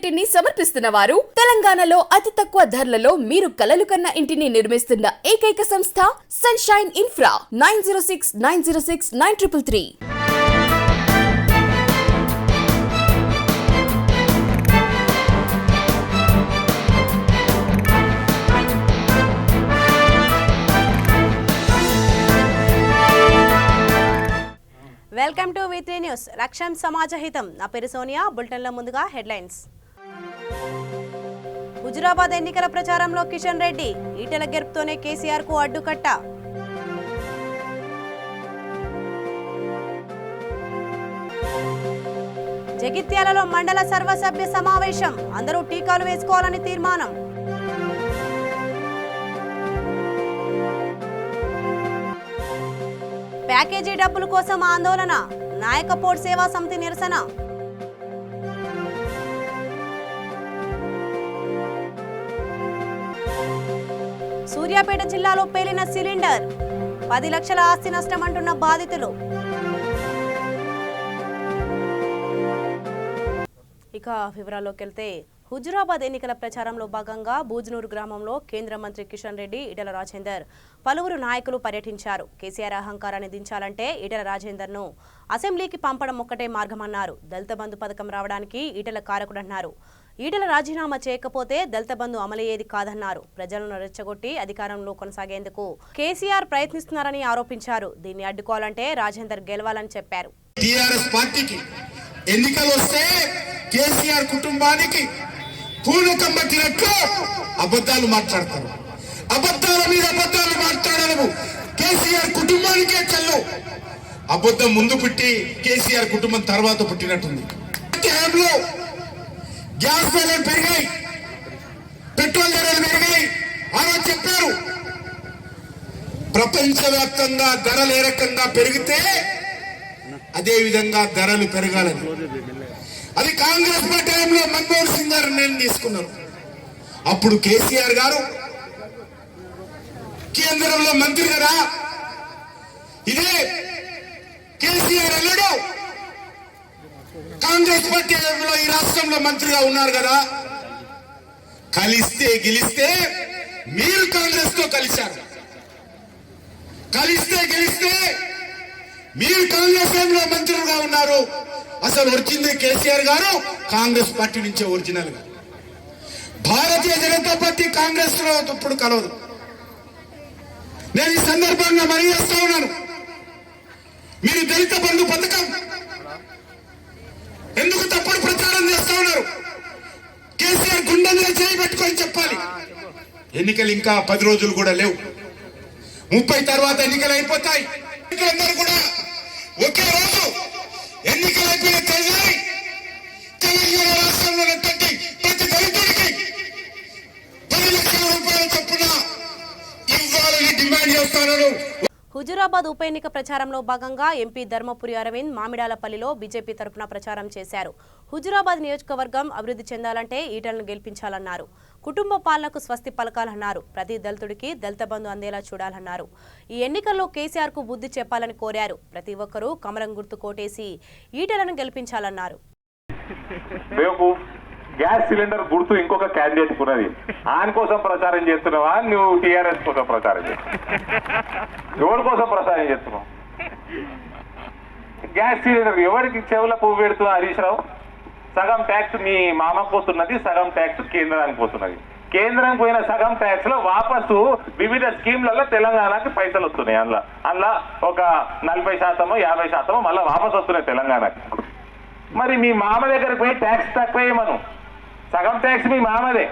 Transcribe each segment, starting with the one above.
ఇంటిని సమర్పిస్తున్న వారు తెలంగాణలో అతి తక్కువ ధరలలో మీరు కలలు కన్న ఇంటిని నిర్మిస్తున్న ఏకైక సంస్థ sunshine infra 9069069333. Welcome to V3 news. లక్ష్యం సమాజహితం. నా పేరు సోనియా. బులెటిన్లో ముందుగా హెడ్లైన్స్. హుజురాబాద్ ఎన్నికల ప్రచారంలో కిషన్ రెడ్డి, ఈటెల గెలుపుతోనే కేసీఆర్ కు అడ్డుకట్ట. జగిత్యాలలో మండల సర్వసభ్య సమావేశం, అందరూ టీకాలు వేసుకోవాలని తీర్మానం. ప్యాకేజీ డబ్బుల కోసం ఆందోళన, నాయకపోడ్ సేవా సమితి నిరసన. సూర్యాపేట జిల్లాలో పేలిన సిలిండర్, 10 లక్షల ఆస్తి నష్టం అంటున్న బాధితులు. ఇక వివరాల్లోకి వెళ్తే, హుజురాబాద్ ఎన్నికల ప్రచారంలో భాగంగా బూజ్నూరు గ్రామంలో కేంద్ర మంత్రి కిషన్ రెడ్డి, ఈటెల రాజేందర్ పలువురు నాయకులు పర్యటించారు. కేసీఆర్ అహంకారాన్ని దించాలంటే ఈటెల రాజేందర్ను అసెంబ్లీకి పంపడం ఒక్కటే మార్గమన్నారు. దళిత బంధు పథకం రావడానికి ఈటెల కారకుడన్నారు. ఈటెల రాజీనామా చేయకపోతే దళిత బంధు అమలయ్యేది కాదన్నారు. ప్రజలను రెచ్చగొట్టి అధికారంలో కొనసాగేందుకు కేసీఆర్ ప్రయత్నిస్తున్నారని ఆరోపించారు. దీన్ని అడ్డుకోవాలంటే రాజేందర్ గెలవాలని చెప్పారు. ఎన్నికలు వస్తే కేసీఆర్ కుటుంబానికి పూనకం పట్టినట్లు అబద్ధాలు మాట్లాడతారు. అబద్ధాల మీద అబద్ధాలు మాట్లాడరు. కేసీఆర్ కుటుంబానికే చెల్లు. అబద్ధం ముందు పుట్టి కేసీఆర్ కుటుంబం తర్వాత పుట్టినట్టుంది. గ్యాస్ ధరలు పెరిగాయి, పెట్రోల్ ధరలు పెరిగాయి. అలా చెప్పారు. ప్రపంచవ్యాప్తంగా ధరలు ఏ రకంగా పెరిగితే అదే విధంగా ధరలు పెరగాలని అది కాంగ్రెస్ పార్టీ టైంలో మన్మోహన్ సింగ్ గారు నేను తీసుకున్నారు. అప్పుడు కేసీఆర్ గారు కేంద్రంలో మంత్రి కదా, ఇదే కేసీఆర్ అల్లుడు కాంగ్రెస్ పార్టీ టైంలో ఈ రాష్ట్రంలో మంత్రిగా ఉన్నారు కదా. కలిస్తే గెలిస్తే మీరు కాంగ్రెస్ తో కలిశారు. కలిస్తే గెలిస్తే మీరు కాంగ్రెస్ లో మంత్రులుగా ఉన్నారు. అసలు వచ్చింది కేసీఆర్ గారు కాంగ్రెస్ పార్టీ నుంచే ఒరిజినల్ గా. భారతీయ జనతా పార్టీ కాంగ్రెస్ లో ఇప్పుడు కలవదు. నేను ఈ సందర్భంగా మరీ చేస్తా ఉన్నాను, మీరు దళిత బంధు పథకం ఎందుకు తప్పుడు ప్రచారం చేస్తా ఉన్నారు? కేసీఆర్ గుండె మీద చేయి పెట్టుకొని చెప్పాలి. ఎన్నికలు ఇంకా 10 రోజులు కూడా లేవు. 30 తర్వాత ఎన్నికలు అయిపోతాయి. ఎన్నికలందరూ కూడా ఒకే రోజు ఎన్నికలు అయిపోయిన తెలంగాణ రాష్ట్రంలో ప్రతి దళితుడికి 10 లక్షల రూపాయల చొప్పున ఇవ్వాలని డిమాండ్ చేస్తున్నారు. హుజురాబాద్ ఉప ఎన్నిక ప్రచారంలో భాగంగా ఎంపీ ధర్మపురి అరవింద్ మామిడాలపల్లిలో బీజేపీ తరఫున ప్రచారం చేశారు. హుజురాబాద్ నియోజకవర్గం అభివృద్ధి చెందాలంటే ఈటలను గెలిపించాలన్నారు. కుటుంబ పాలనకు స్వస్తి పలకాలన్నారు. ప్రతి దళితుడికి దళిత బంధు అందేలా చూడాలన్నారు. ఈ ఎన్నికల్లో కేసీఆర్ కు బుద్ధి చెప్పాలని కోరారు. ప్రతి ఒక్కరూ కమలం గుర్తు కోటేసి ఈటలను గెలిపించాలన్నారు. గ్యాస్ సిలిండర్ గుర్తు ఇంకొక క్యాండిడేట్ ఉన్నది, ఆయన కోసం ప్రచారం చేస్తున్నావా? నువ్వు టీఆర్ఎస్ కోసం ప్రచారం చేస్తున్నావు? ఎవరి కోసం ప్రచారం చేస్తున్నావు? గ్యాస్ సిలిండర్ ఎవరికి చెవుల పువ్వు పెడుతున్నావు? హరీష్ రావు, సగం ట్యాక్స్ మీ మామకు పోతున్నది, సగం ట్యాక్స్ కేంద్రానికి పోతున్నది. కేంద్రానికి పోయిన సగం ట్యాక్స్ లో వాపసు వివిధ స్కీమ్లలో తెలంగాణకి పైసలు వస్తున్నాయి. అందులో ఒక 40% 50% మళ్ళీ వాపసు వస్తున్నాయి తెలంగాణకి. మరి మీ మామ దగ్గరకు పోయి ట్యాక్స్ తక్కువ చేయమను. సగం ట్యాక్స్ మీ మామదే.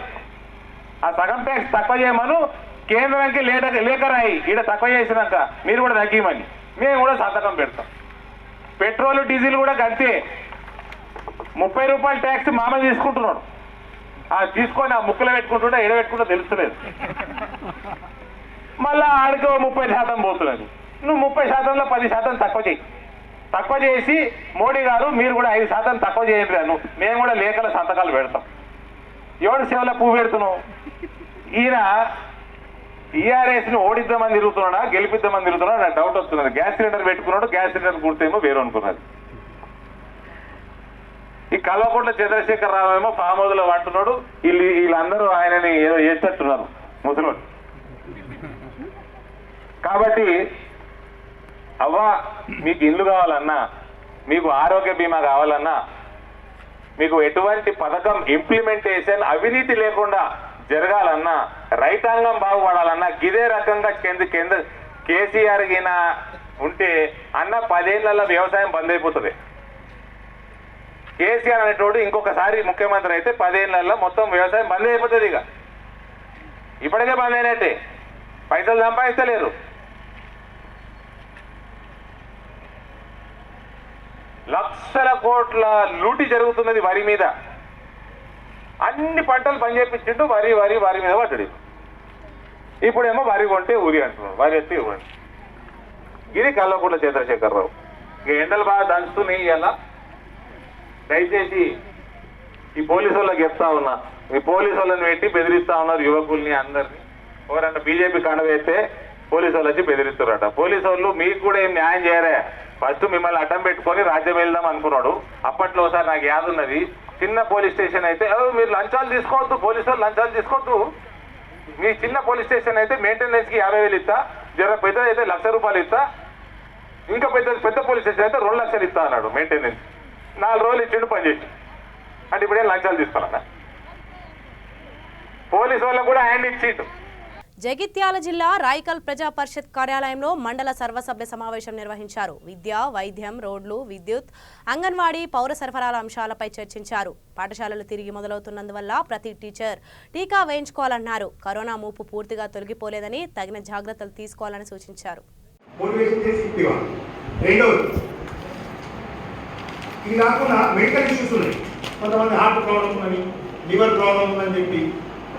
ఆ సగం ట్యాక్స్ తక్కువ చేయమను. కేంద్రానికి లేఖ రాయి, ఈడ తక్కువ చేసినాక మీరు కూడా తగ్గిమని. మేము కూడా సంతకం పెడతాం. పెట్రోల్ డీజిల్ కూడా అంతే. 30 రూపాయల ట్యాక్స్ మామ తీసుకుంటున్నాడు. తీసుకొని ఆ ముక్కలు పెట్టుకుంటుంటే ఎడ పెట్టుకుంటా తెలుస్తలేదు. మళ్ళా ఆడికి 30% పోతున్నది. నువ్వు 30%లో 10% తక్కువ చేయి. తక్కువ చేసి మోడీ గారు మీరు కూడా 5% తక్కువ చేయండి అను. మేము కూడా లేఖల సంతకాలు పెడతాం. ఎవడు సేవలో పువ్వు పెడుతున్నావు? ఈయన టీఆర్ఎస్ని ఓడిద్దామని తిరుగుతున్నాడా, గెలిపిద్దామని తిరుగుతున్నాడా నాకు డౌట్ వస్తున్నది. గ్యాస్ సిలిండర్ పెట్టుకున్నాడు, గ్యాస్ సిలిండర్ గుర్తేమో వేరు అనుకున్నది. ఈ కల్వకుంట్ల చంద్రశేఖరరావు ఏమో ఫామ్ హౌస్లో అంటున్నాడు, వీళ్ళందరూ ఆయనని ఏదో చేసేట్టున్నారు ముసలోడు. కాబట్టి అవ్వ మీకు ఇల్లు కావాలన్నా, మీకు ఆరోగ్య బీమా కావాలన్నా, మీకు ఎటువంటి పథకం ఇంప్లిమెంటేషన్ అవినీతి లేకుండా జరగాలన్నా, రైతాంగం బాగుపడాలన్నా గిదే రకంగా కేంద్ర కేసీఆర్ గిన ఉంటే అన్న 10 ఏళ్లలో వ్యవసాయం బంద్ అయిపోతుంది. కేసీఆర్ అనేటోడు ఇంకొకసారి ముఖ్యమంత్రి అయితే 10 ఏళ్లలో మొత్తం వ్యవసాయం బంద్ అయిపోతుంది. ఇక ఇప్పటికే బంద్ అయినట్టే, పైసలు సంపాదిస్తలేరు. లక్షల కోట్ల లూటి జరుగుతున్నది వరి మీద. అన్ని పంటలు పని చేపించిండు, వరి మీద పడ్డాడు. ఇప్పుడేమో వరి కొంటే ఊరి అంటున్నాడు, వరి ఎత్తి ఇవ్వండి. ఇది కల్వకుంట్ల చంద్రశేఖరరావు. ఇక ఎండలు బాగా దంచుతున్నాయి. ఇలా దయచేసి ఈ పోలీసు వాళ్ళకి చెప్తా ఉన్నా, ఈ పోలీసు వాళ్ళని పెట్టి బెదిరిస్తా ఉన్నారు యువకుల్ని అందరినీ. ఎవరన్నా బీజేపీ కండ వేస్తే పోలీసు వాళ్ళు వచ్చి బెదిరిస్తున్నారట. పోలీసు వాళ్ళు మీకు కూడా ఏం న్యాయం చేయరే. ఫస్ట్ మిమ్మల్ని అడ్డం పెట్టుకొని రాజ్యం వెళ్దాం అనుకున్నాడు. అప్పట్లో ఒకసారి నాకు యాదున్నది, చిన్న పోలీస్ స్టేషన్ అయితే మీరు లంచాలు తీసుకోవద్దు, పోలీసు వాళ్ళు లంచాలు తీసుకోవద్దు. మీ చిన్న పోలీస్ స్టేషన్ అయితే మెయింటెనెన్స్కి 50,000 ఇస్తా, జర పెద్ద అయితే 1,00,000 రూపాయలు ఇస్తా, ఇంకా పెద్ద పోలీస్ స్టేషన్ అయితే 2 లక్షలు ఇస్తా అన్నాడు మెయింటెనెన్స్. 4 రోజులు ఇచ్చిండు పనిచేసి. అంటే ఇప్పుడేం లంచాలు తీసుకోవాలన్నా? పోలీసు వాళ్ళకు కూడా హ్యాండ్ ఇచ్చిండు. జగిత్యాల జిల్లా రాయికల్ ప్రజా పరిషత్ కార్యాలయంలో మండల సర్వసభ్య సమావేశం నిర్వహించారు. విద్య, వైద్యం, రోడ్లు, విద్యుత్, అంగన్వాడీ, పౌర సరఫరాల అంశాలపై చర్చించారు. పాఠశాలలు తిరిగి మొదలవుతున్నందువల్ల ప్రతి టీచర్ టీకా వేయించుకోవాలన్నారు. కరోనా మూపు పూర్తిగా తొలగిపోలేదని తగిన జాగ్రత్తలు తీసుకోవాలని సూచించారు. ఇది కాకుండా మెడికల్ ఇష్యూస్ ఉన్నాయి, కొంతమంది హార్ట్ ప్రాబ్లమ్ ఉందని, లివర్ ప్రాబ్లమ్ ఉందని చెప్పి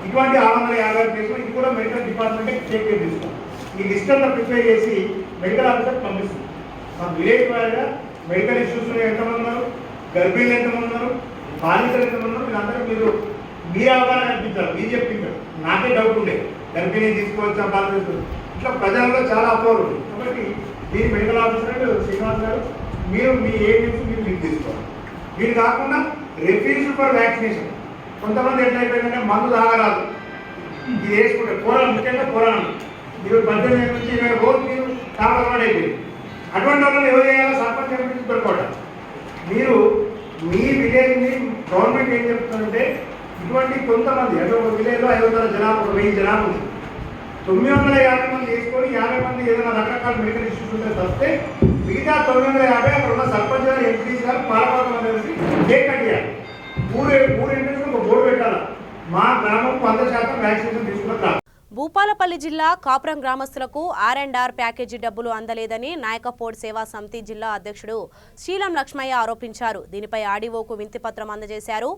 ఇటువంటి 650 కేసులు ఇది కూడా మెడికల్ డిపార్ట్మెంటే టేక్ కేర్ తీసుకోవాలి. ఈ లిస్ట్ అంతా ప్రిపేర్ చేసి మెడికల్ ఆఫీసర్ పంపిస్తుంది. మన విలేజ్ వారిగా మెడికల్ ఇష్యూస్ ఎంతమంది ఉన్నారు, గర్భిణీలు ఎంతమంది ఉన్నారు, బాలికలు ఎంతమంది ఉన్నారు, వీళ్ళందరూ మీరు అవగాహన కల్పించారు. మీరు చెప్పించారు, నాకే డౌట్ ఉండే గర్భిణీ తీసుకోవచ్చా, బాలికలు ఇట్లా ప్రజల్లో చాలా అపోహలు ఉంది. కాబట్టి దీని మెడికల్ ఆఫీసర్ శ్రీనివాస్ గారు మీరు మీ ఏజెన్సీ మీరు లింక్ తీసుకోవాలి. మీరు కాకుండా రిఫ్యూజ్డ్ ఫర్ వ్యాక్సినేషన్. కొంతమంది ఎట్లయిపోయిందంటే మందు తాగరాదు, ఇది వేసుకుంటే కూరలు, ముఖ్యంగా కూరలు మీరు 18 నుంచి 20 రోజులు మీరు తాగడం అయిపోయింది. అటువంటి వాళ్ళని ఎవరు చేయాలో సర్పంచ్ ఎంపీ పెట్టుకోవడం. మీరు మీ విలేజ్ని గవర్నమెంట్ ఏం చెప్తుందంటే ఇటువంటి కొంతమంది అంటే ఒక విలేజ్లో 500 జనాభా, 1000 జనాభా ఉంది, 950 మంది చేసుకొని 50 మంది ఏదైనా రకరకాల మెడికల్ ఇష్యూస్ ఉంటే తప్పితే మిగతా 950 అక్కడ ఉన్న సర్పంచ్ గారు, ఎంపీస్ గారు, పాలకవర్గం కలిసి కేక్ కట్ చేయాలి. ఊరు ఎంట్రెన్స్ ఒక బోర్డు పెట్టాలి, మా గ్రామం 100% వ్యాక్సినేషన్ తీసుకున్న. భూపాలపల్లి జిల్లా కాపురం గ్రామస్తులకు R&R ప్యాకేజీ డబ్బులు అందలేదని నాయకపోడ్ సేవా సమితి జిల్లా అధ్యక్షుడు శీలం లక్ష్మయ్య ఆరోపించారు. దీనిపై ఆర్డీఓకు వింతిపత్రం అందజేశారు.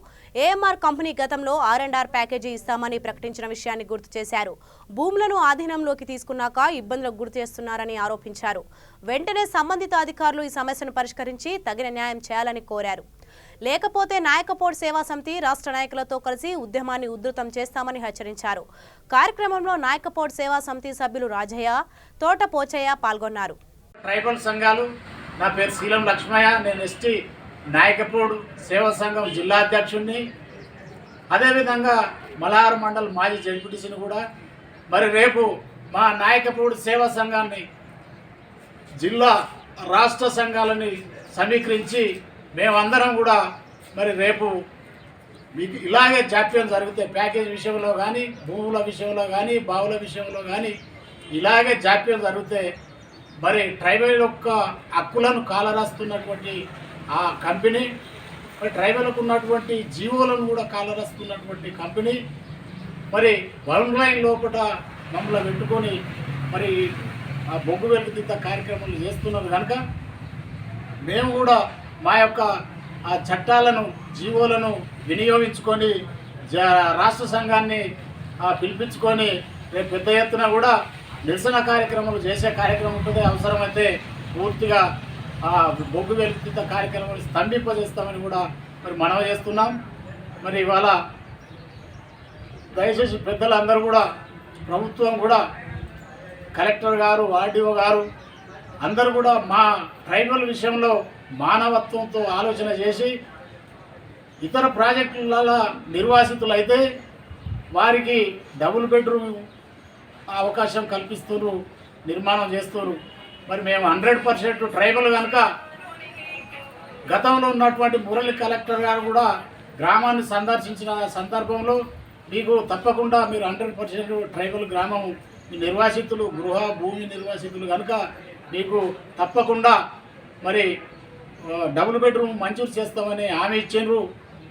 ఏఎంఆర్ కంపెనీ గతంలో R&R ప్యాకేజీ ఇస్తామని ప్రకటించిన విషయాన్ని గుర్తు చేశారు. భూములను ఆధీనంలోకి తీసుకున్నాక ఇబ్బందులకు గురి చేస్తున్నారని ఆరోపించారు. వెంటనే సంబంధిత అధికారులు ఈ సమస్యను పరిష్కరించి తగిన న్యాయం చేయాలని కోరారు. లేకపోతే నాయకపోడ్ సేవా సమితి రాష్ట్ర నాయకులతో కలిసి ఉద్యమాన్ని ఉధృతం చేస్తామని హెచ్చరించారు. కార్యక్రమంలో నాయకపోడ్ సేవా సమితి సభ్యులు రాజయ్య, తోట పోచయ్య పాల్గొన్నారు. ట్రైబల్ సంఘాలు, నా పేరు శీలం లక్ష్మయ్య, నేను ఎస్టీ నాయకపోడ్ సేవా సంఘం జిల్లా అధ్యక్షుడిని. అదేవిధంగా మలహార్ మండల్ మాజీ జడ్పీటీసీని కూడా. మరి రేపు మా నాయకపోడ్ సేవా సంఘాన్ని జిల్లా రాష్ట్ర సంఘాలని సమీకరించి మేమందరం కూడా మరి రేపు మీకు ఇలాగే జాప్యం జరిగితే ప్యాకేజ్ విషయంలో కానీ, భూముల విషయంలో కానీ, బావుల విషయంలో కానీ ఇలాగే జాప్యం జరిగితే మరి ట్రైబల్ యొక్క హక్కులను కాలరాస్తున్నటువంటి ఆ కంపెనీ, మరి ట్రైబల్కు ఉన్నటువంటి జీవోలను కూడా కాలరాస్తున్నటువంటి కంపెనీ మరి వన్లైన్ లోపల మమ్మల్ని పెట్టుకొని మరి ఆ బొగ్గు వెలుగుదిద్ద కార్యక్రమాలు చేస్తున్నారు కనుక మేము కూడా మా యొక్క ఆ చట్టాలను, జీవోలను వినియోగించుకొని రాష్ట్ర సంఘాన్ని పిలిపించుకొని రేపు పెద్ద ఎత్తున కూడా నిరసన కార్యక్రమాలు చేసే కార్యక్రమం ఉంటుంది. అవసరమైతే పూర్తిగా బొగ్గు వెలుగుదిద్ద కార్యక్రమాలు స్తంభింపజేస్తామని కూడా మరి మనవి చేస్తున్నాం. మరి ఇవాళ దయచేసి పెద్దలందరూ కూడా, ప్రభుత్వం కూడా, కలెక్టర్ గారు, ఆర్డీఓ గారు అందరూ కూడా మా ట్రైబల్ విషయంలో మానవత్వంతో ఆలోచన చేసి ఇతర ప్రాజెక్టుల నిర్వాసితులు అయితే వారికి డబుల్ బెడ్రూమ్ అవకాశం కల్పిస్తున్నారు, నిర్మాణం చేస్తున్నారు. మరి మేము 100% ట్రైబల్ కనుక గతంలో ఉన్నటువంటి మురళి కలెక్టర్ గారు కూడా గ్రామాన్ని సందర్శించిన సందర్భంలో మీకు తప్పకుండా మీరు 100% ట్రైబల్ గ్రామం నిర్వాసితులు గృహ భూమి నిర్వాసితులు కనుక మీకు తప్పకుండా మరి డబుల్ బెడ్రూమ్ మంజూరు చేస్తామని హామీ ఇచ్చారు.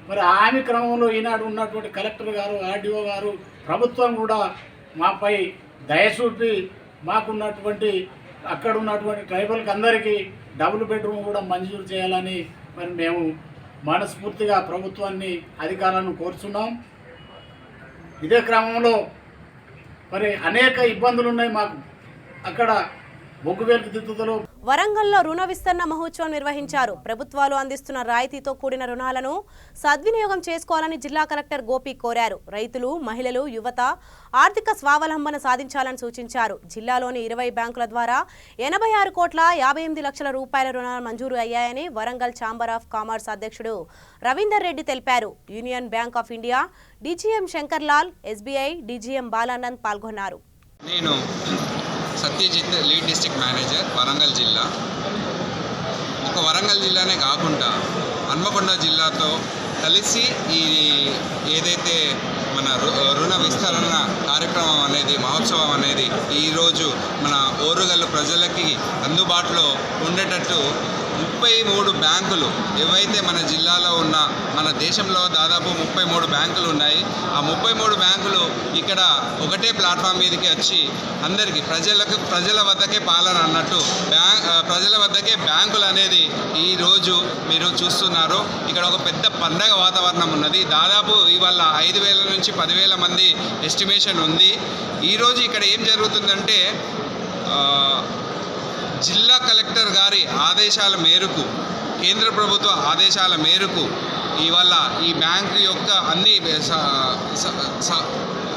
మరి హామీ క్రమంలో ఈనాడు ఉన్నటువంటి కలెక్టర్ గారు, ఆర్డీఓ గారు, ప్రభుత్వం కూడా మాపై దయచూపి మాకున్నటువంటి అక్కడ ఉన్నటువంటి ట్రైబల్కి అందరికీ డబుల్ బెడ్రూమ్ కూడా మంజూరు చేయాలని మరి మేము మనస్ఫూర్తిగా ప్రభుత్వాన్ని అధికారులను కోరుచున్నాం. ఇదే క్రమంలో మరి అనేక ఇబ్బందులు ఉన్నాయి మాకు. అక్కడ బొగ్గువేలికి దిద్దుతలో వరంగల్లో రుణ విస్తరణ మహోత్సవం నిర్వహించారు. ప్రభుత్వాలు అందిస్తున్న రాయితీతో కూడిన రుణాలను సద్వినియోగం చేసుకోవాలని జిల్లా కలెక్టర్ గోపి కోరారు. రైతులు, మహిళలు, యువత ఆర్థిక స్వావలంబన సాధించాలని సూచించారు. జిల్లాలోని 20 బ్యాంకుల ద్వారా 86,58,00,000 రూపాయల రుణాలు మంజూరు అయ్యాయని వరంగల్ ఛాంబర్ ఆఫ్ కామర్స్ అధ్యక్షుడు రవీందర్ రెడ్డి తెలిపారు. Union Bank of India DGM Shankarlal, SBI DGM Balanand పాల్గొన్నారు. నేను Satyajit, lead district manager, Warangal జిల్లా. ఒక వరంగల్ జిల్లానే కాకుండా హన్మకొండ జిల్లాతో కలిసి ఈ ఏదైతే మన రుణ విస్తరణ కార్యక్రమం అనేది, మహోత్సవం అనేది ఈరోజు మన ఓరుగల్లు ప్రజలకి అందుబాటులో ఉండేటట్టు 33 బ్యాంకులు ఏవైతే మన జిల్లాలో ఉన్న, మన దేశంలో దాదాపు 33 బ్యాంకులు ఉన్నాయి. ఆ 33 బ్యాంకులు ఇక్కడ ఒకటే ప్లాట్ఫామ్ మీదకి వచ్చి అందరికీ ప్రజల వద్దకే పాలన అన్నట్టు ప్రజల వద్దకే బ్యాంకులు అనేది ఈరోజు మీరు చూస్తున్నారు. ఇక్కడ ఒక పెద్ద పండగ వాతావరణం ఉన్నది. దాదాపు ఇవాళ 5,000 నుంచి 10,000 మంది ఎస్టిమేషన్ ఉంది. ఈరోజు ఇక్కడ ఏం జరుగుతుందంటే జిల్లా కలెక్టర్ గారి ఆదేశాల మేరకు, కేంద్ర ప్రభుత్వ ఆదేశాల మేరకు ఇవాళ ఈ బ్యాంకు యొక్క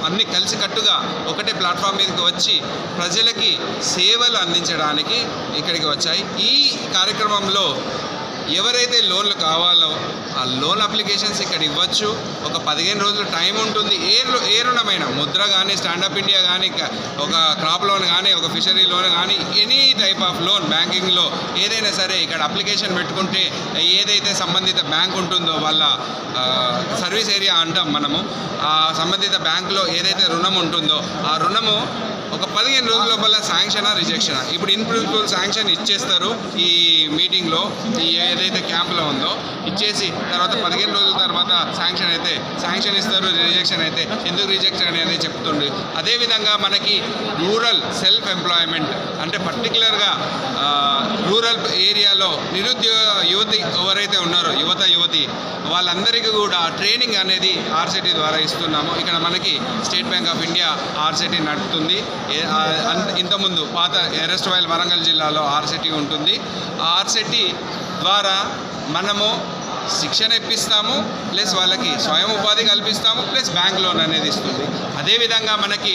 అన్ని కలిసికట్టుగా ఒకటే ప్లాట్ఫామ్ మీదకి వచ్చి ప్రజలకి సేవలు అందించడానికి ఇక్కడికి వచ్చాయి. ఈ కార్యక్రమంలో ఎవరైతే లోన్లు కావాలో ఆ లోన్ అప్లికేషన్స్ ఇక్కడ ఇవ్వచ్చు. ఒక 15 రోజులు టైం ఉంటుంది. ఏ రుణమైనా, ముద్ర కానీ, స్టాండప్ ఇండియా కానీ, ఒక క్రాప్ లోన్ కానీ, ఒక ఫిషరీ లోన్ కానీ, ఎనీ టైప్ ఆఫ్ లోన్ బ్యాంకింగ్లో ఏదైనా సరే ఇక్కడ అప్లికేషన్ పెట్టుకుంటే ఏదైతే సంబంధిత బ్యాంక్ ఉంటుందో వాళ్ళ సర్వీస్ ఏరియా అంటాం మనము, ఆ సంబంధిత బ్యాంకులో ఏదైతే రుణం ఉంటుందో ఆ రుణము ఒక 15 రోజుల లోపల శాంక్షనా, రిజెక్షనా. ఇప్పుడు ఇన్ ప్రిన్సిపల్ శాంక్షన్ ఇచ్చేస్తారు. ఈ మీటింగ్లో ఏదైతే క్యాంప్లో ఉందో ఇచ్చేసి తర్వాత 15 రోజుల తర్వాత శాంక్షన్ అయితే శాంక్షన్ ఇస్తారు, రిజెక్షన్ అయితే ఎందుకు రిజెక్షన్ అనేది చెప్తుంది. అదేవిధంగా మనకి రూరల్ సెల్ఫ్ ఎంప్లాయ్మెంట్ అంటే పర్టికులర్గా రూరల్ ఏరియాలో నిరుద్యోగ యువతి ఎవరైతే ఉన్నారో యువతి వాళ్ళందరికీ కూడా ట్రైనింగ్ అనేది ఆర్సిటీ ద్వారా ఇస్తున్నాము. ఇక్కడ మనకి state bank of India RCT నడుపుతుంది. ఇంతకుముందు పాత ఎరెస్ట్ వరంగల్ జిల్లాలో ఆర్సిటీ ఉంటుంది. ఆ ఆర్సిటీ ద్వారా మనము శిక్షణ ఇప్పిస్తాము, ప్లస్ వాళ్ళకి స్వయం ఉపాధి కల్పిస్తాము, ప్లస్ బ్యాంక్ లోన్ అనేది ఇస్తుంది. అదేవిధంగా మనకి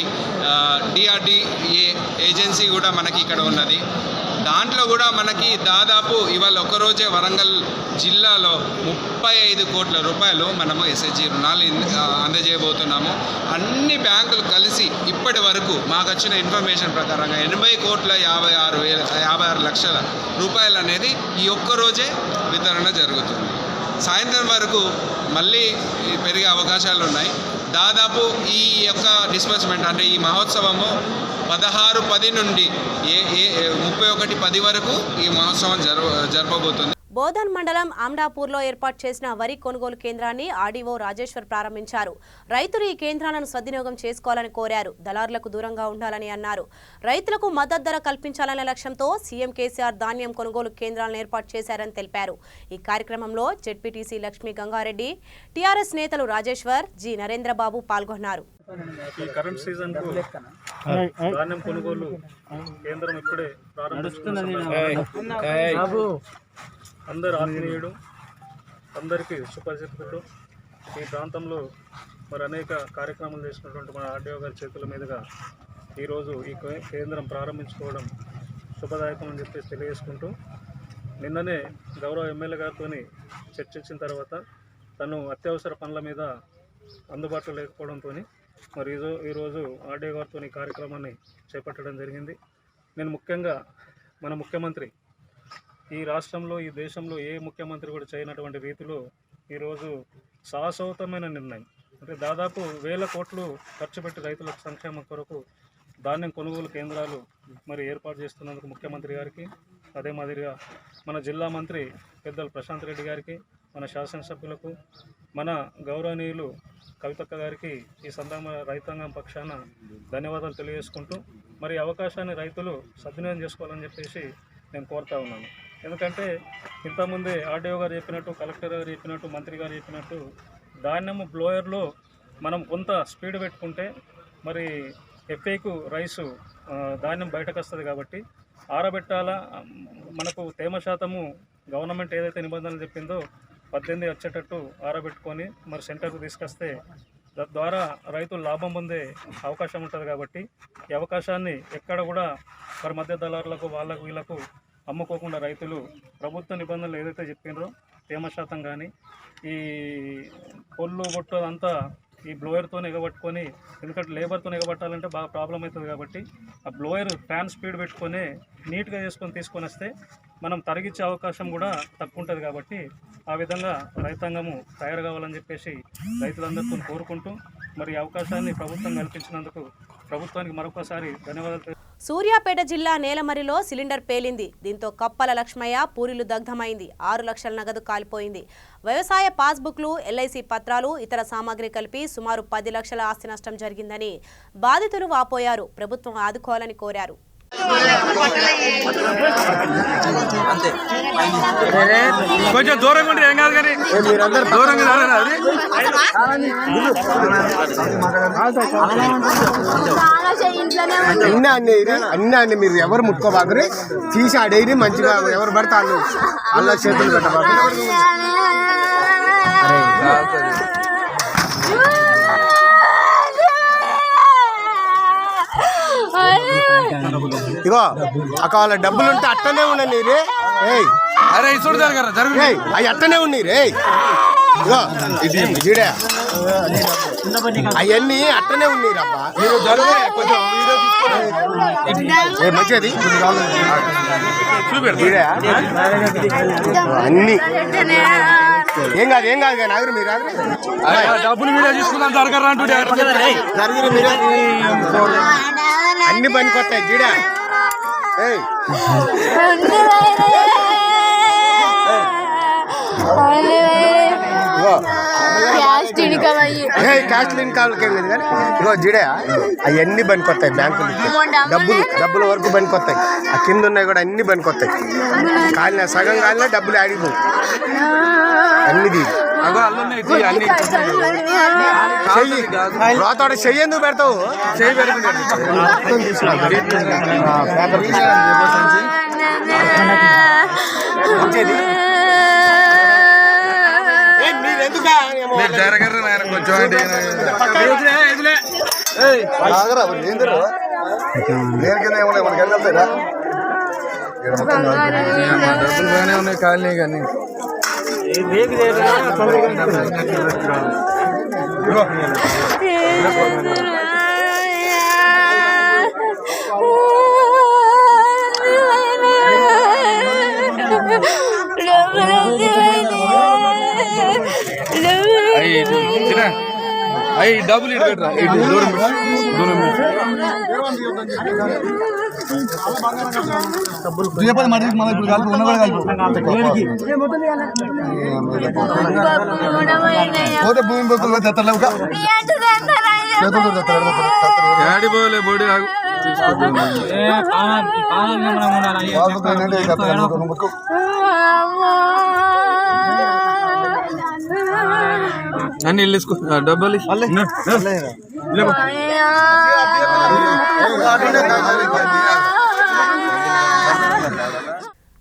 డిఆర్డిఏ ఏజెన్సీ కూడా మనకి ఇక్కడ ఉన్నది. దాంట్లో కూడా మనకి దాదాపు ఇవాళ ఒక్కరోజే వరంగల్ జిల్లాలో 35 కోట్ల రూపాయలు మనము ఎస్హెచ్జి రుణాలు అందజేయబోతున్నాము. అన్ని బ్యాంకులు కలిసి ఇప్పటి వరకు మాకు వచ్చిన ఇన్ఫర్మేషన్ ప్రకారంగా 80,56 లక్షల రూపాయలు అనేది ఈ ఒక్కరోజే వితరణ జరుగుతుంది. సాయంత్రం వరకు మళ్ళీ పెరిగే అవకాశాలు ఉన్నాయి. దాదాపు ఈ యొక్క డిస్బర్స్మెంట్ అంటే ఈ మహోత్సవము 16/10 నుండి 31/10 వరకు ఈ మహోత్సవం జరపబోతుంది. బోధన్ మండలం ఆమ్డాపూర్లో ఏర్పాటు చేసిన వరి కొనుగోలు కేంద్రాన్ని ఆర్డీఓ రాజేశ్వర్ ప్రారంభించారు. రైతులు ఈ కేంద్రాలను సద్వినియోగం చేసుకోవాలని కోరారు. దళారులకు దూరంగా ఉండాలని అన్నారు. రైతులకు మద్దతు ధర కల్పించాలనే లక్ష్యంతో సీఎం కేసీఆర్ ధాన్యం కొనుగోలు కేంద్రాలను ఏర్పాటు చేశారని తెలిపారు. ఈ కార్యక్రమంలో జెడ్పీటీసీ లక్ష్మీ గంగారెడ్డి, టీఆర్ఎస్ నేతలు రాజేశ్వర్, జి నరేంద్రబాబు పాల్గొన్నారు. ఈ కరెంట్ సీజన్ కు ధాన్యం కొనుగోలు కేంద్రం ఇప్పుడే ప్రారంభిస్తున్నారు. అందరు ఆత్మీయుడు, అందరికీ సుపరిచితుడు. ఈ ప్రాంతంలో మరి అనేక కార్యక్రమాలు చేసినటువంటి మన ఆర్డీఓ గారి చేతుల మీదుగా ఈరోజు ఈ కేంద్రం ప్రారంభించుకోవడం శుభదాయకం అని చెప్పేసి తెలియజేసుకుంటూ, నిన్ననే గౌరవ ఎమ్మెల్యే గారితో చర్చించిన తర్వాత తను అత్యవసర పనుల మీద అందుబాటులో లేకపోవడంతో మరి ఈరోజు ఆర్డీఓ గారితో ఈ కార్యక్రమాన్ని చేపట్టడం జరిగింది. నేను ముఖ్యంగా మన ముఖ్యమంత్రి ఈ రాష్ట్రంలో ఈ దేశంలో ఏ ముఖ్యమంత్రి కూడా చేయనటువంటి రీతిలో ఈరోజు సాహసోతమైన నిర్ణయం, అంటే దాదాపు 1000 కోట్లు ఖర్చు పెట్టి రైతుల సంక్షేమం కొరకు ధాన్యం కొనుగోలు కేంద్రాలు మరి ఏర్పాటు చేస్తున్నందుకు ముఖ్యమంత్రి గారికి, అదే మాదిరిగా మన జిల్లా మంత్రి పెద్దలు ప్రశాంత్ రెడ్డి గారికి, మన శాసనసభ్యులకు, మన గౌరవనీయులు కవితక్క గారికి ఈ సందర్భంగా రైతాంగం పక్షాన ధన్యవాదాలు తెలియజేసుకుంటూ మరి అవకాశాన్ని రైతులు సద్వినియోగం చేసుకోవాలని చెప్పేసి నేను కోరుతా ఉన్నాను. ఎందుకంటే ఇంతకుముందే ఆర్డీఓ గారు చెప్పినట్టు, కలెక్టర్ గారు చెప్పినట్టు, మంత్రి గారు చెప్పినట్టు ధాన్యము బ్లోయర్లో మనం కొంత స్పీడ్ పెట్టుకుంటే మరి ఎఫ్ఐకు రైసు ధాన్యం బయటకు వస్తుంది కాబట్టి ఆరబెట్టాలా, మనకు తేమ శాతము గవర్నమెంట్ ఏదైతే నిబంధనలు చెప్పిందో 18 వచ్చేటట్టు ఆరబెట్టుకొని మరి సెంటర్కు తీసుకొస్తే తద్వారా రైతులు లాభం పొందే అవకాశం ఉంటుంది. కాబట్టి ఈ అవకాశాన్ని ఎక్కడ కూడా మరి మధ్య దళారులకు వాళ్ళకు వీళ్ళకు అమ్ముకోకుండా రైతులు ప్రభుత్వ నిబంధనలు ఏదైతే చెప్పినారో తేమ శాతం కానీ ఈ పొల్లు బొట్టు అంతా ఈ బ్లోయర్తో ఎగబట్టుకొని, ఎందుకంటే లేబర్తో ఎగబట్టాలంటే బాగా ప్రాబ్లం అవుతుంది కాబట్టి ఆ బ్లోయర్ ఫ్యాన్ స్పీడ్ పెట్టుకొని నీట్గా తీసుకొని వస్తే మనం తరిగించే అవకాశం కూడా తక్కువ ఉంటుంది. కాబట్టి ఆ విధంగా రైతాంగము తయారు కావాలని చెప్పేసి రైతులందరితో కోరుకుంటూ మరి అవకాశాన్ని ప్రభుత్వం కల్పించినందుకు ప్రభుత్వానికి మరొకసారి ధన్యవాదాలు. సూర్యాపేట జిల్లా నేలమరిలో సిలిండర్ పేలింది. దీంతో కప్పల లక్ష్మయ్య పూరిలు దగ్ధమైంది. 6 లక్షల నగదు కాలిపోయింది. వ్యవసాయ పాస్బుక్లు, ఎల్ఐసి పత్రాలు, ఇతర సామాగ్రి కలిపి సుమారు 10 లక్షల ఆస్తి నష్టం జరిగిందని బాధితులు వాపోయారు. ప్రభుత్వం ఆదుకోవాలని కోరారు. కొంచెం దూరంగా ఉంటే ఏం కాదు కానీ దూరంగా అన్నీ మీరు ఎవరు ముట్టుకోబాకరి తీసి ఆడేది మంచిగా ఎవరు పడితే వాళ్ళు అలా చేతులు పెట్టబాకరి. ఇగో అక్క వాళ్ళ డబ్బులుంటే అట్టనే ఉండండి రే. అరే అవి అట్టనే ఉన్నాయి రే. ఇగో ఇది అవన్నీ అట్టనే ఉన్నాయి రబ్బా. మంచిది అన్ని ఏం కాదు కానీ ఆగరు మీరు డబ్బులు మీరే తీసుకుందాం జరగరా జరుగురు మీరు అన్ని పనికొస్తాయి జీడా. క్యాస్ట్ ఇన్కమ్కి ఏం లేదు కానీ ఇగో జీడా అవన్నీ పనికొస్తాయి. బ్యాంకులు డబ్బుల వరకు పనికొస్తాయి. ఆ కింద ఉన్నాయి కూడా అన్ని పనికొస్తాయి. కాలిన సగం కాలిన డబ్బులు ఆడిపోయి అన్ని రోతోడ చెయ్యి ఎందుకు పెడతావు? చెయ్యి పెరుగుతుంది. జరగరు నాయన కొంచెం డబ్బులు బాగానే ఉన్నాయి కాలనీ కానీ అయ్యి డబ్బులు ఇటు పెట్టరా దూరం పోతే భూమి బొక్కులు తెత్తలేవు గాడి పోలే బోడి ఆగు అన్ని వెళ్ళేసుకో డబ్బులు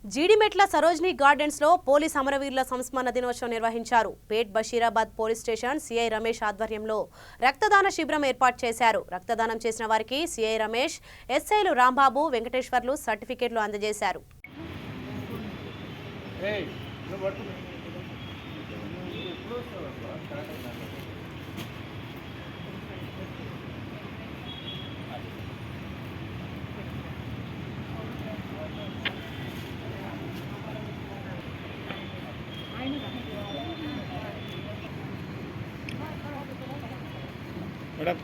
జీడిమెట్ల సరోజిని గార్డెన్స్ లో పోలీస్ అమరవీరుల సంస్మరణ దినోత్సవం నిర్వహించారు. Pet Basheerabad police station CI Ramesh ఆధ్వర్యంలో రక్తదాన శిబిరం ఏర్పాటు చేశారు. రక్తదానం చేసిన వారికి సిఐ రమేష్, ఎస్ఐలు రాంబాబు, వెంకటేశ్వర్లు సర్టిఫికెట్లు అందజేశారు. మేడ్చల్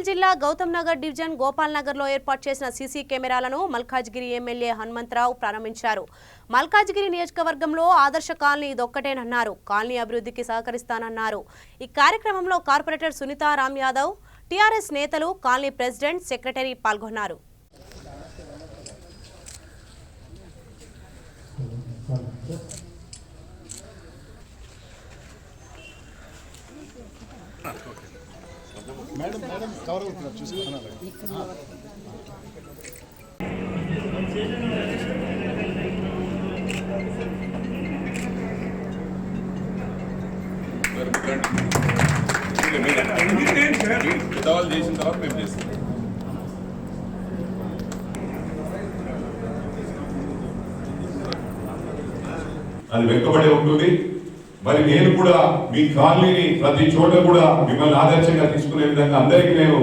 జిల్లా గౌతమ్ నగర్ డివిజన్ గోపాల్ నగర్లో ఏర్పాటు చేసిన సీసీ కెమెరాలను మల్కాజ్గిరి ఎమ్మెల్యే హనుమంతరావు ప్రారంభించారు. మల్కాజ్గిరి నియోజకవర్గంలో ఆదర్శ కాలనీ ఇదొక్కటేనన్నారు. కాలనీ అభివృద్ధికి సహకరిస్తానన్నారు. ఈ కార్యక్రమంలో కార్పొరేటర్ సునీతా రామ్ యాదవ్, టీఆర్ఎస్ నేతలు, కాలనీ ప్రెసిడెంట్, సెక్రటరీ పాల్గొన్నారు. చేసిన తర్వాత మేము చేస్తాం. అది వెనుకబడి ఉంటుంది. మరి నేను కూడా మీ కాలనీని ప్రతి చోట కూడా మిమ్మల్ని ఆదర్శంగా తీసుకునే విధంగా అందరికీ నేను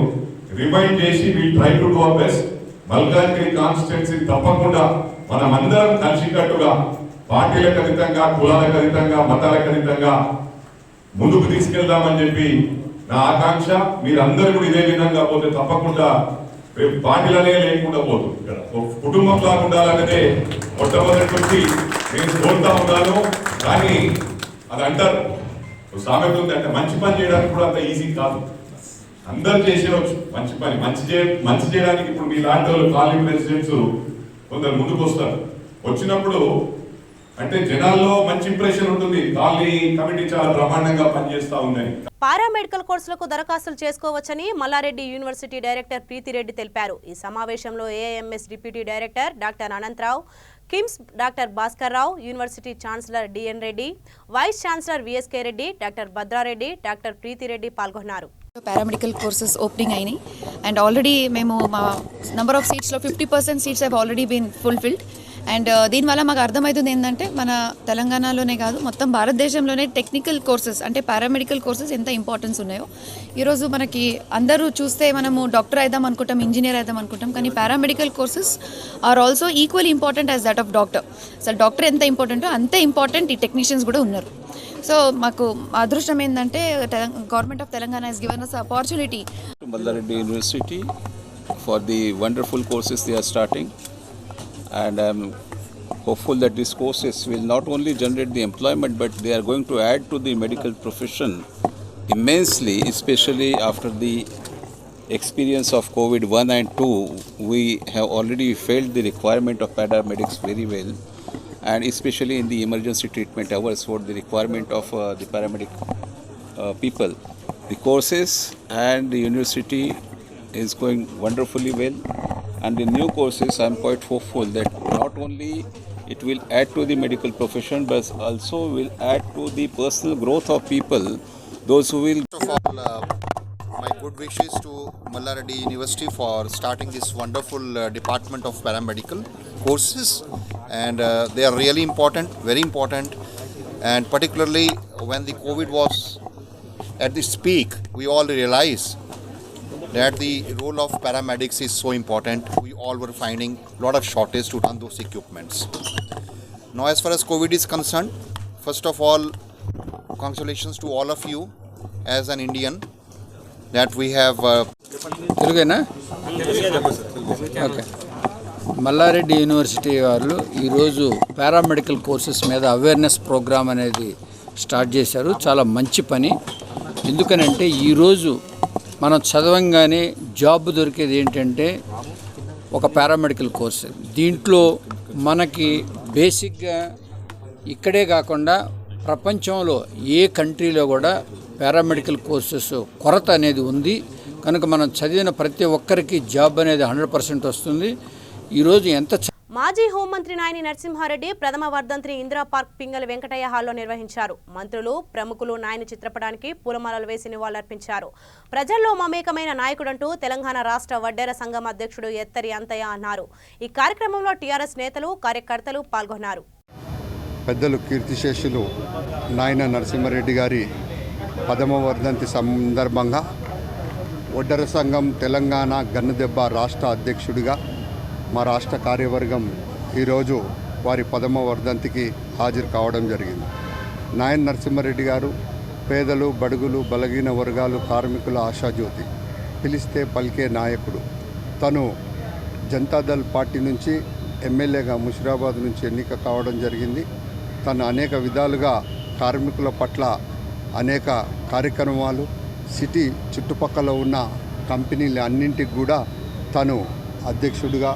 రిమైండ్ చేసి will try to do our best. Malkajgiri constituency తప్పకుండా మనం అందరం కలిసికట్టుగా పార్టీలకు అతీతంగా, కులాలకు అతీతంగా, మతాలకు అతీతంగా ముందుకు తీసుకెళ్దామని చెప్పి నా ఆకాంక్ష. మీరందరూ కూడా ఇదే విధంగా పోతే తప్పకుండా రేపు పార్టీలనే లేకుండా పోతుంది. ఇక్కడ కుటుంబంలా ఉండాలన్నదే మొట్టమొదటి నుంచి నేను కోరుతా ఉన్నాను. కానీ అది అంటారు, సామెత ఉంది, అంటే మంచి పని చేయడానికి కూడా అంత ఈజీ కాదు. అందరు చేసేవచ్చు మంచి పని. మంచి చేయడానికి ఇప్పుడు మీ లాంటి వాళ్ళు కాలనీ ప్రెసిడెంట్స్ కొందరు ముందుకు వస్తారు. వచ్చినప్పుడు అంటే జనాల్లో మంచి ఇంప్రెషన్ ఉంటుంది. కాలనీ కమిటీ చాలా బ్రహ్మాండంగా పనిచేస్తా ఉన్నాయి. పారామెడికల్ కోర్సులకు దరఖాస్తులు చేసుకోవచ్చని మల్లారెడ్డి యూనివర్సిటీ డైరెక్టర్ ప్రీతిరెడ్డి తెలిపారు. ఈ సమావేశంలో AMS deputy director doctor Anantharao, KIMS doctor Bhaskar Rao, university chancellor DN Reddy, vice chancellor VSK Reddy, doctor Bhadra Reddy, doctor Preethi Reddy పాల్గొన్నారు. పారామెడికల్ కోర్సెస్ ఓపెనింగ్ అయినాయి అండ్ ఆల్రెడీ మేము మా నెంబర్ ఆఫ్ సీట్స్లో 50% seats have already been fulfilled. And దీనివల్ల మాకు అర్థమవుతుంది ఏంటంటే మన తెలంగాణలోనే కాదు మొత్తం భారతదేశంలోనే టెక్నికల్ కోర్సెస్ అంటే పారామెడికల్ కోర్సెస్ ఎంత ఇంపార్టెన్స్ ఉన్నాయో. ఈరోజు మనకి అందరూ చూస్తే మనము డాక్టర్ అయిదాం అనుకుంటాం, ఇంజనీర్ అయిదాం అనుకుంటాం, కానీ paramedical courses are also equally important as that of doctor. అసలు డాక్టర్ ఎంత ఇంపార్టెంటో అంతే ఇంపార్టెంట్ ఈ టెక్నీషియన్స్ కూడా ఉన్నారు. సో మాకు అదృష్టం ఏంటంటే government of Telangana has given us opportunity. Mallareddy University for the wonderful courses they are starting, and I'm hopeful that these courses will not only generate the employment but they are going to add to the medical profession immensely, especially after the experience of COVID-1 and 2. We have already felt the requirement of paramedics very well, and especially in the emergency treatment hours for the requirement of the paramedic people. The courses and the university is going wonderfully well, and the new courses I am quite hopeful that not only it will add to the medical profession but also will add to the personal growth of people, those who will. First of all, my good wishes to Mallareddy University for starting this wonderful department of paramedical courses, and they are really important, very important, and particularly when the COVID was at its peak, we all realized that the role of paramedics is so important. We all were finding a lot of shortage to run those equipments. Now as far as COVID is concerned, first of all, congratulations to all of you as an Indian that we have okay. Malla Reddy university వాళ్ళు ఈరోజు paramedical courses మీద awareness programme అనేది start చేశారు. చాలా మంచి పని. ఎందుకనంటే ఈరోజు మనం చదవంగానే జాబ్ దొరికేది ఏంటంటే ఒక పారామెడికల్ కోర్స్. దీంట్లో మనకి బేసిక్గా ఇక్కడే కాకుండా ప్రపంచంలో ఏ కంట్రీలో కూడా పారామెడికల్ కోర్సెస్ కొరత అనేది ఉంది. కనుక మనం చదివిన ప్రతి ఒక్కరికి జాబ్ అనేది 100% వస్తుంది. ఈరోజు ఎంత మాజీ హోంమంత్రి నాయని నరసింహారెడ్డి ప్రథమ వర్ధంతిని ఇందిరా పార్క్ పింగళి వెంకటయ్య హాల్లో నిర్వహించారు. మంత్రులు, ప్రముఖులు నాయని చిత్రపటానికి పూలమాలలు వేసి నివాళులర్పించారు. ప్రజల్లో మమేకమైన నాయకుడంటూ తెలంగాణ రాష్ట్ర వడ్డేర సంఘం అధ్యక్షుడు ఎత్తరి అంతయ్య అన్నారు. ఈ కార్యక్రమంలో టీఆర్ఎస్ నేతలు, కార్యకర్తలు పాల్గొన్నారు. పెద్దలు కీర్తిశేషులు నాయన నరసింహారెడ్డి గారి ప్రథమ వర్ధంతి సందర్భంగా వడ్డెర సంఘం తెలంగాణ గన్నుదెబ్బ రాష్ట్ర అధ్యక్షుడిగా మా రాష్ట్ర కార్యవర్గం ఈరోజు వారి 10వ వర్ధంతికి హాజరు కావడం జరిగింది. నాయన్ నరసింహారెడ్డి గారు పేదలు, బడుగులు, బలహీన వర్గాలు, కార్మికుల ఆశాజ్యోతి, పిలిస్తే పలికే నాయకుడు. తను జనతాదళ్ పార్టీ నుంచి ఎమ్మెల్యేగా ముషిరాబాద్ నుంచి ఎన్నిక కావడం జరిగింది. తను అనేక విధాలుగా కార్మికుల పట్ల అనేక కార్యక్రమాలు, సిటీ చుట్టుపక్కల ఉన్న కంపెనీలు అన్నింటికి కూడా తను అధ్యక్షుడిగా,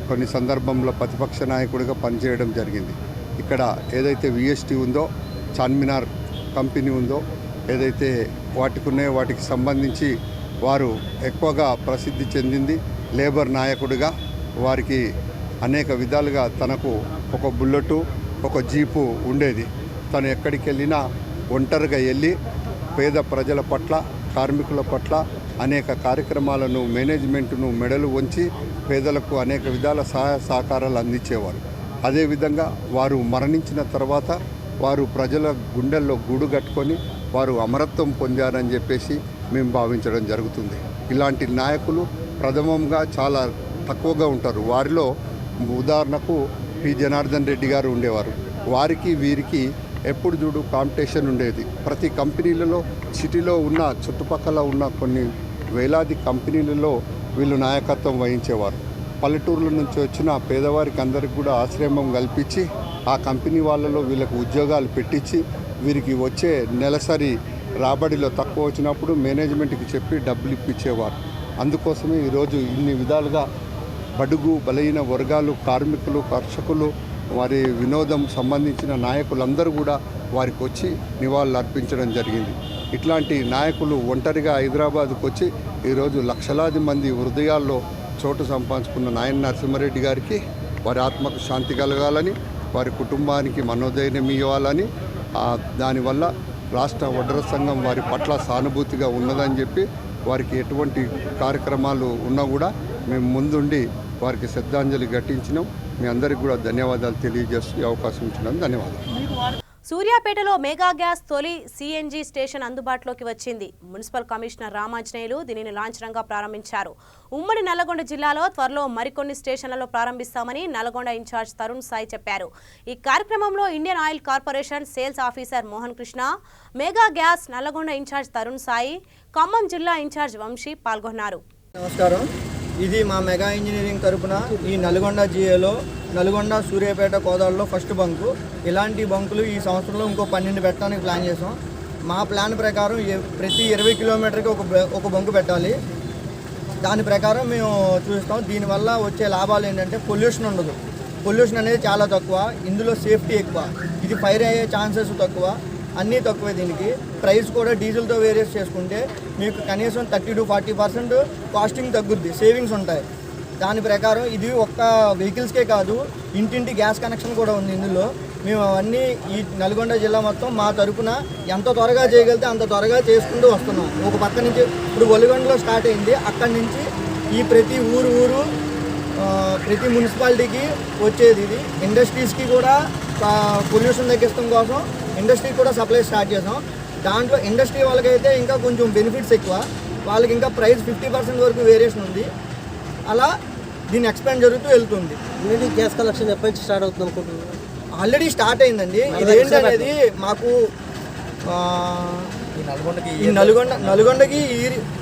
కొన్ని సందర్భంలో ప్రతిపక్ష నాయకుడిగా పనిచేయడం జరిగింది. ఇక్కడ ఏదైతే విఎస్టీ ఉందో, చార్మినార్ కంపెనీ ఉందో, ఏదైతే వాటికి ఉన్నాయో వాటికి సంబంధించి వారు ఎక్కువగా ప్రసిద్ధి చెందింది. లేబర్ నాయకుడిగా వారికి అనేక విధాలుగా తనకు ఒక బుల్లెటు, ఒక జీపు ఉండేది. తను ఎక్కడికి వెళ్ళినా ఒంటరిగా వెళ్ళి పేద ప్రజల పట్ల, కార్మికుల పట్ల అనేక కార్యక్రమాలను, మేనేజ్మెంట్ను మెడలు వంచి పేదలకు అనేక విధాల సహాయ సహకారాలు అందించేవారు. అదేవిధంగా వారు మరణించిన తర్వాత వారు ప్రజల గుండెల్లో గూడు కట్టుకొని వారు అమరత్వం పొందారని చెప్పేసి మేము భావించడం జరుగుతుంది. ఇలాంటి నాయకులు ప్రథమంగా చాలా తక్కువగా ఉంటారు. వారిలో ఉదాహరణకు పి జనార్దన్ రెడ్డి గారు ఉండేవారు. వారికి వీరికి ఎప్పుడు చూడు కాంపిటీషన్ ఉండేది. ప్రతి కంపెనీలలో, సిటీలో ఉన్న చుట్టుపక్కల ఉన్న కొన్ని వేలాది కంపెనీలలో వీళ్ళు నాయకత్వం వహించేవారు. పల్లెటూర్ల నుంచి వచ్చిన పేదవారికి అందరికి కూడా ఆశ్రయం కల్పించి ఆ కంపెనీ వాళ్ళలో వీళ్ళకు ఉద్యోగాలు పెట్టించి వీరికి వచ్చే నెలసరి రాబడిలో తక్కువ వచ్చినప్పుడు మేనేజ్మెంట్కి చెప్పి డబ్బులు ఇప్పించేవారు. అందుకోసమే ఈరోజు ఇన్ని విధాలుగా బడుగు, బలహీన వర్గాలు, కార్మికులు, కర్షకులు, వారి వినోదం సంబంధించిన నాయకులందరూ కూడా వారికి వచ్చి నివాళులు అర్పించడం జరిగింది. ఇట్లాంటి నాయకులు ఒంటరిగా హైదరాబాద్కు వచ్చి ఈరోజు లక్షలాది మంది హృదయాల్లో చోటు సంపాదించుకున్న నాయన్ నరసింహారెడ్డి గారికి వారి ఆత్మకు శాంతి కలగాలని, వారి కుటుంబానికి మనోధైర్యం ఇవ్వాలని, దానివల్ల రాష్ట్ర వడ్ర సంఘం వారి పట్ల సానుభూతిగా ఉన్నదని చెప్పి వారికి ఎటువంటి కార్యక్రమాలు ఉన్నా కూడా మేము ముందుండి వారికి శ్రద్ధాంజలి ఘటించినాం. మీ అందరికీ కూడా ధన్యవాదాలు తెలియజేస్తూ అవకాశం ఇచ్చినందుకు ధన్యవాదాలు. సూర్యాపేటలో మెగా గ్యాస్ తొలి సిఎన్జి స్టేషన్ అందుబాటులోకి వచ్చింది. మున్సిపల్ కమిషనర్ రామాంజనేయులు దీనిని లాంఛనంగా ప్రారంభించారు. ఉమ్మడి నల్లగొండ జిల్లాలో త్వరలో మరికొన్ని స్టేషన్లలో ప్రారంభిస్తామని నల్లగొండ ఇన్ఛార్జ్ తరుణ్ సాయి చెప్పారు. ఈ కార్యక్రమంలో Indian Oil Corporation sales officer Mohan Krishna, Mega Gas Nalgonda incharge Tarun Sai, Khammam జిల్లా ఇన్ఛార్జ్ వంశీ పాల్గొన్నారు. నమస్కారం. ఇది మా మెగా ఇంజనీరింగ్ తరపున ఈ నల్గొండ జిఏలో నల్గొండ, సూర్యాపేట, కోదాడలో ఫస్ట్ బంకు. ఇలాంటి బంకులు ఈ సంవత్సరంలో ఇంకో 12 పెట్టడానికి ప్లాన్ చేసాం. మా ప్లాన్ ప్రకారం ప్రతి 20 కిలోమీటర్కి ఒక బంకు పెట్టాలి. దాని ప్రకారం మేము చూస్తాం. దీనివల్ల వచ్చే లాభాలు ఏంటంటే పొల్యూషన్ ఉండదు. పొల్యూషన్ అనేది చాలా తక్కువ. ఇందులో సేఫ్టీ ఎక్కువ. ఇది ఫైర్ అయ్యే ఛాన్సెస్ తక్కువ. అన్నీ తక్కువే. దీనికి ప్రైస్ కూడా డీజిల్తో వేరియస్ చేసుకుంటే మీకు కనీసం 30 to 40% కాస్టింగ్ తగ్గుద్ది, సేవింగ్స్ ఉంటాయి. దాని ప్రకారం ఇది ఒక్క వెహికల్స్కే కాదు, ఇంటింటి గ్యాస్ కనెక్షన్ కూడా ఉంది ఇందులో. మేము అవన్నీ ఈ నల్గొండ జిల్లా మొత్తం మా తరపున ఎంత త్వరగా చేయగలిగితే అంత త్వరగా చేసుకుంటూ వస్తున్నాం. ఒక పక్క నుంచి ఇప్పుడు ఒలిగొండలో స్టార్ట్ అయింది. అక్కడి నుంచి ఈ ప్రతి ఊరు ప్రతి మున్సిపాలిటీకి వచ్చేది. ఇది ఇండస్ట్రీస్కి కూడా పొల్యూషన్ తగ్గించడం కోసం ఇండస్ట్రీకి కూడా సప్లై స్టార్ట్ చేసాం. దాంట్లో ఇండస్ట్రీ వాళ్ళకైతే ఇంకా కొంచెం బెనిఫిట్స్ ఎక్కువ. వాళ్ళకి ఇంకా ప్రైస్ 50% వరకు వేరియేషన్ ఉంది. అలా దీన్ని ఎక్స్పాండ్ జరుగుతూ వెళ్తుంది. గ్యాస్ కలెక్షన్ ఎప్పటి నుంచి స్టార్ట్ అవుతుంది అనుకుంటున్నాను? ఆల్రెడీ స్టార్ట్ అయిందండి. ఇదేంటనేది మాకు ఈ నల్గొండకి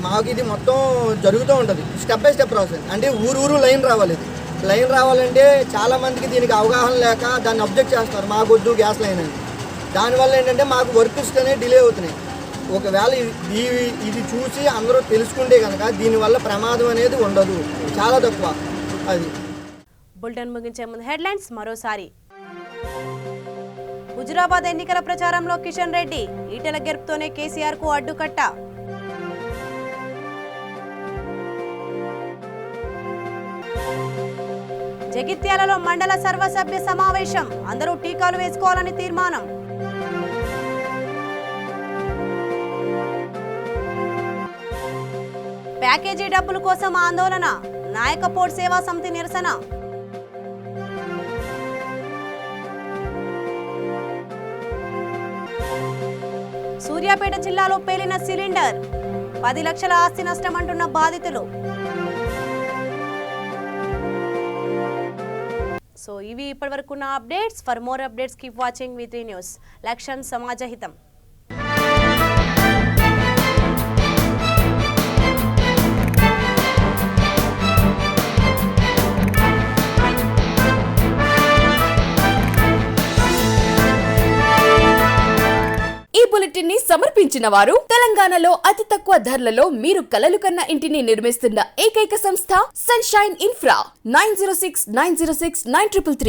మాకు ఇది మొత్తం జరుగుతూ ఉంటుంది. Step by step process. అంటే ఊరు లైన్ రావాలి. లైన్ రావాలంటే చాలామందికి దీనికి అవగాహన లేక దాన్ని అబ్జెక్ట్ చేస్తారు, మాకొద్దు గ్యాస్ లైన్ అని. దానివల్ల ఏంటంటే మాకు వర్క్స్ అనేవి డిలే అవుతున్నాయి. ఒకవేళ ఇది చూసి అందరూ తెలుసుకుంటే కనుక దీనివల్ల ప్రమాదం అనేది ఉండదు, చాలా తక్కువ. అది బులెటిన్ ముగించే ముందు హెడ్లైన్స్ మరోసారి. హుజురాబాద్ ఎన్నికల ప్రచారంలో కిషన్ రెడ్డి, ఈటెల గెలుపుతోనే కేసీఆర్ కు అడ్డుకట్ట. జగిత్యాలలో మండల సర్వసభ్య సమావేశం, అందరూ టీకాలు వేసుకోవాలని తీర్మానం. ప్యాకేజీ డబ్బుల కోసం ఆందోళన, నాయకపోడ్ సేవా సమితి నిరసన. సూర్యాపేట జిల్లాలో పేలిన సిలిండర్, 10 లక్షల ఆస్తి నష్టం అంటున్న బాధితులు. సో ఇవి ఇప్పటివరకు ఉన్న updates. For more updates keep watching V3 news. లక్ష్యం సమాజహితం. ఈ బులెటిన్ ని సమర్పించిన వారు తెలంగాణలో అతి తక్కువ ధరలలో మీరు కలలు కన్న ఇంటిని నిర్మిస్తున్న ఏకైక సంస్థ సన్షైన్ ఇన్ఫ్రా 9069069333.